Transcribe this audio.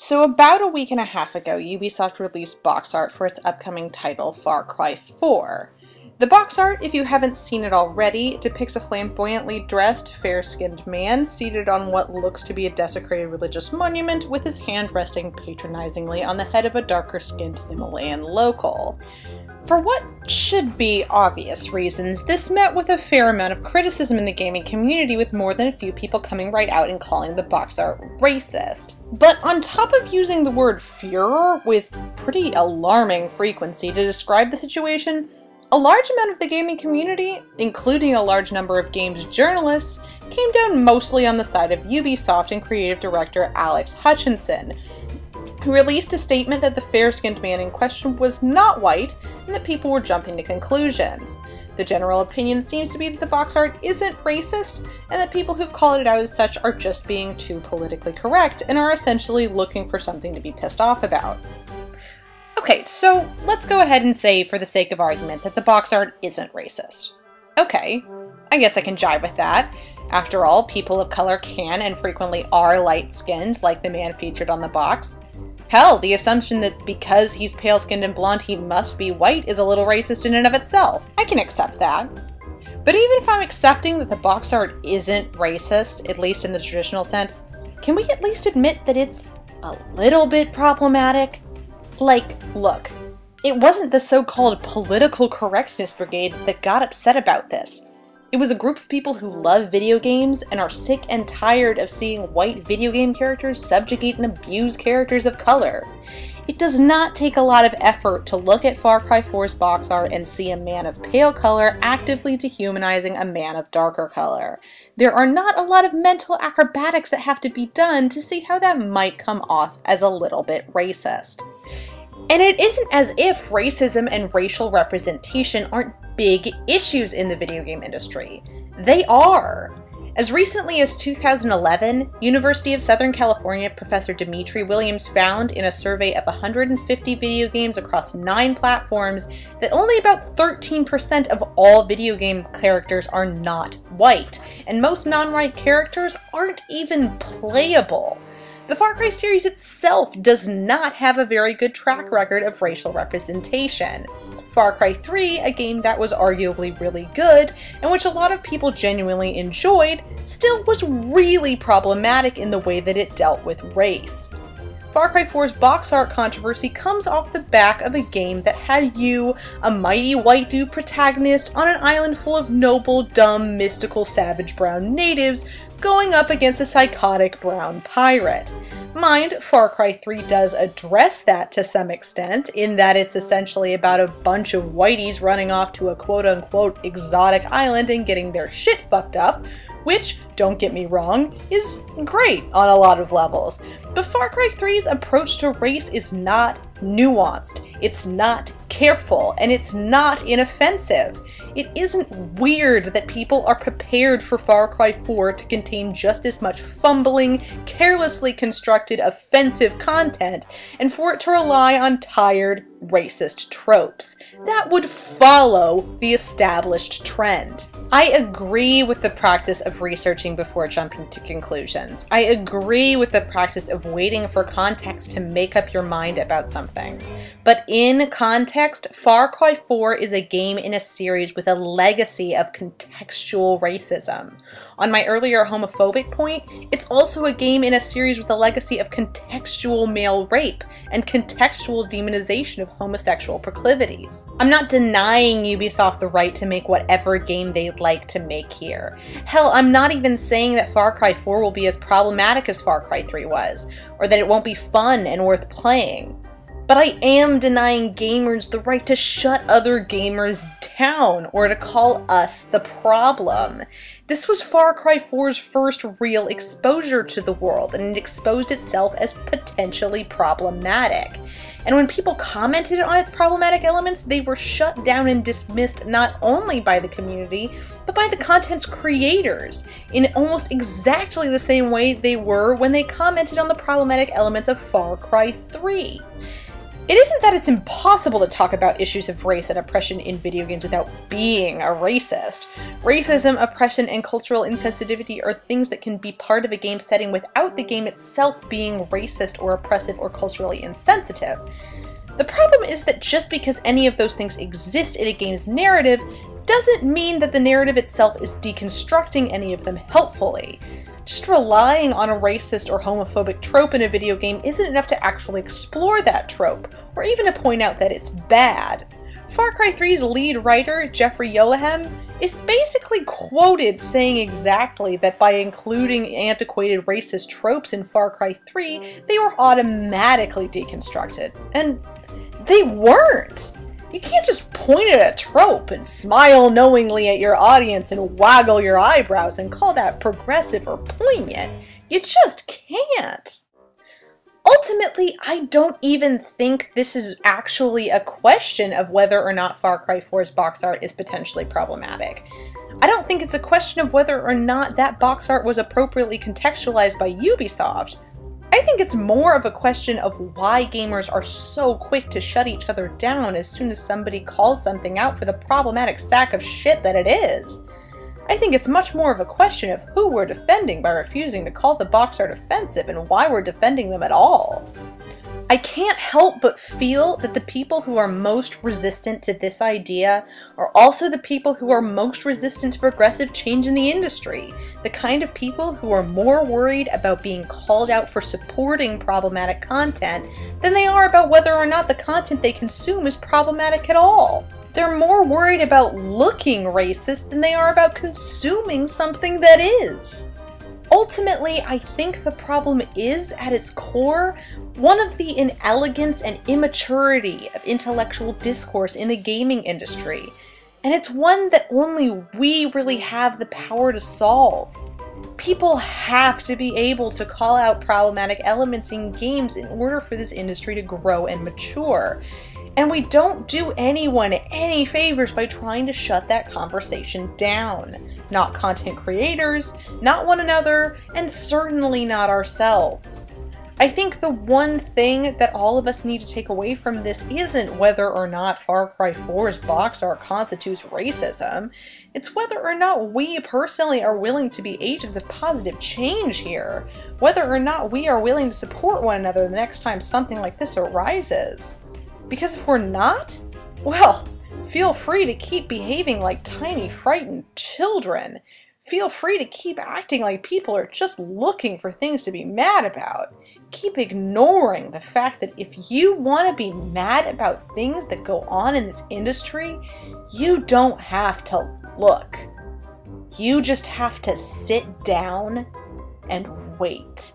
So about a week and a half ago, Ubisoft released box art for its upcoming title, Far Cry 4. The box art, if you haven't seen it already, depicts a flamboyantly dressed, fair-skinned man seated on what looks to be a desecrated religious monument with his hand resting patronizingly on the head of a darker-skinned Himalayan local. For what should be obvious reasons, this met with a fair amount of criticism in the gaming community, with more than a few people coming right out and calling the box art racist. But on top of using the word furore with pretty alarming frequency to describe the situation, a large amount of the gaming community, including a large number of games journalists, came down mostly on the side of Ubisoft and creative director Alex Hutchinson, who released a statement that the fair-skinned man in question was not white and that people were jumping to conclusions. The general opinion seems to be that the box art isn't racist and that people who've called it out as such are just being too politically correct and are essentially looking for something to be pissed off about. Okay, so let's go ahead and say, for the sake of argument, that the box art isn't racist. Okay, I guess I can jive with that. After all, people of color can and frequently are light-skinned, like the man featured on the box. Hell, the assumption that because he's pale-skinned and blonde he must be white is a little racist in and of itself. I can accept that. But even if I'm accepting that the box art isn't racist, at least in the traditional sense, can we at least admit that it's a little bit problematic? Like, look, it wasn't the so-called political correctness brigade that got upset about this. It was a group of people who love video games and are sick and tired of seeing white video game characters subjugate and abuse characters of color. It does not take a lot of effort to look at Far Cry 4's box art and see a man of pale color actively dehumanizing a man of darker color. There are not a lot of mental acrobatics that have to be done to see how that might come off as a little bit racist. And it isn't as if racism and racial representation aren't big issues in the video game industry. They are. As recently as 2011, University of Southern California professor Dimitri Williams found in a survey of 150 video games across 9 platforms that only about 13% of all video game characters are not white, and most non-white characters aren't even playable. The Far Cry series itself does not have a very good track record of racial representation. Far Cry 3, a game that was arguably really good, and which a lot of people genuinely enjoyed, still was really problematic in the way that it dealt with race. Far Cry 4's box art controversy comes off the back of a game that had you, a mighty white dude protagonist, on an island full of noble, dumb, mystical, savage brown natives, going up against a psychotic brown pirate. Mind, Far Cry 3 does address that to some extent, in that it's essentially about a bunch of whiteys running off to a quote-unquote exotic island and getting their shit fucked up, which, don't get me wrong, is great on a lot of levels. But Far Cry 3's approach to race is not nuanced, it's not careful, and it's not inoffensive. It isn't weird that people are prepared for Far Cry 4 to contain just as much fumbling, carelessly constructed, offensive content, and for it to rely on tired, racist tropes. That would follow the established trend. I agree with the practice of researching before jumping to conclusions. I agree with the practice of waiting for context to make up your mind about something. But in context, Far Cry 4 is a game in a series with a legacy of contextual racism. On my earlier homophobic point, it's also a game in a series with a legacy of contextual male rape and contextual demonization of homosexual proclivities. I'm not denying Ubisoft the right to make whatever game they'd like to make here. Hell, I'm not even saying that Far Cry 4 will be as problematic as Far Cry 3 was, or that it won't be fun and worth playing. But I am denying gamers the right to shut other gamers down, or to call us the problem. This was Far Cry 4's first real exposure to the world, and it exposed itself as potentially problematic. And when people commented on its problematic elements, they were shut down and dismissed not only by the community, but by the content's creators, in almost exactly the same way they were when they commented on the problematic elements of Far Cry 3. It isn't that it's impossible to talk about issues of race and oppression in video games without being a racist. Racism, oppression, and cultural insensitivity are things that can be part of a game setting without the game itself being racist or oppressive or culturally insensitive. The problem is that just because any of those things exist in a game's narrative doesn't mean that the narrative itself is deconstructing any of them helpfully. Just relying on a racist or homophobic trope in a video game isn't enough to actually explore that trope, or even to point out that it's bad. Far Cry 3's lead writer, Jeffrey Yolahem, is basically quoted saying exactly that by including antiquated racist tropes in Far Cry 3, they were automatically deconstructed. And they weren't! You can't just point at a trope and smile knowingly at your audience and waggle your eyebrows and call that progressive or poignant. You just can't. Ultimately, I don't even think this is actually a question of whether or not Far Cry 4's box art is potentially problematic. I don't think it's a question of whether or not that box art was appropriately contextualized by Ubisoft. I think it's more of a question of why gamers are so quick to shut each other down as soon as somebody calls something out for the problematic sack of shit that it is. I think it's much more of a question of who we're defending by refusing to call the box art offensive and why we're defending them at all. I can't help but feel that the people who are most resistant to this idea are also the people who are most resistant to progressive change in the industry. The kind of people who are more worried about being called out for supporting problematic content than they are about whether or not the content they consume is problematic at all. They're more worried about looking racist than they are about consuming something that is. Ultimately, I think the problem is, at its core, one of the inelegance and immaturity of intellectual discourse in the gaming industry, and it's one that only we really have the power to solve. People have to be able to call out problematic elements in games in order for this industry to grow and mature. And we don't do anyone any favors by trying to shut that conversation down. Not content creators, not one another, and certainly not ourselves. I think the one thing that all of us need to take away from this isn't whether or not Far Cry 4's box art constitutes racism. It's whether or not we personally are willing to be agents of positive change here. Whether or not we are willing to support one another the next time something like this arises. Because if we're not, well, feel free to keep behaving like tiny, frightened children. Feel free to keep acting like people are just looking for things to be mad about. Keep ignoring the fact that if you want to be mad about things that go on in this industry, you don't have to look. You just have to sit down and wait.